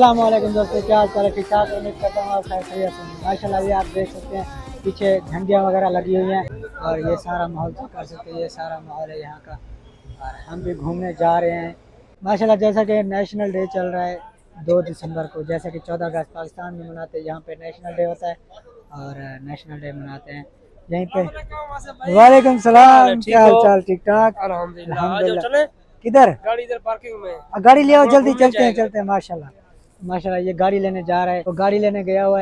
अस्सलाम वालेकुम दोस्तों, क्या हाल चाल है? ठीक ठाक, उम्मीद करता हूँ आप खैरियत से होंगे। माशाल्लाह ये आप देख सकते हैं पीछे झंडियाँ वगैरह लगी हुई हैं और ये सारा माहौल चेक कर सकते हैं। ये सारा माहौल है यहाँ का और हम भी घूमने जा रहे हैं माशाल्लाह। जैसा कि नेशनल डे चल रहा है 2 दिसंबर को, जैसा कि 14 अगस्त पाकिस्तान में मनाते हैं, यहाँ पे नेशनल डे होता है और नेशनल डे मनाते हैं यहीं पे। वालेकुम सलाम, क्या हाल चाल? ठीक ठाक अल्हम्दुलिल्लाह। किधर? गाड़ी इधर पार्किंग में। गाड़ी ले आओ, जल्दी चलते हैं माशाल्लाह। माशाल्लाह ये गाड़ी लेने जा रहा है, तो गाड़ी लेने गया हुआ है।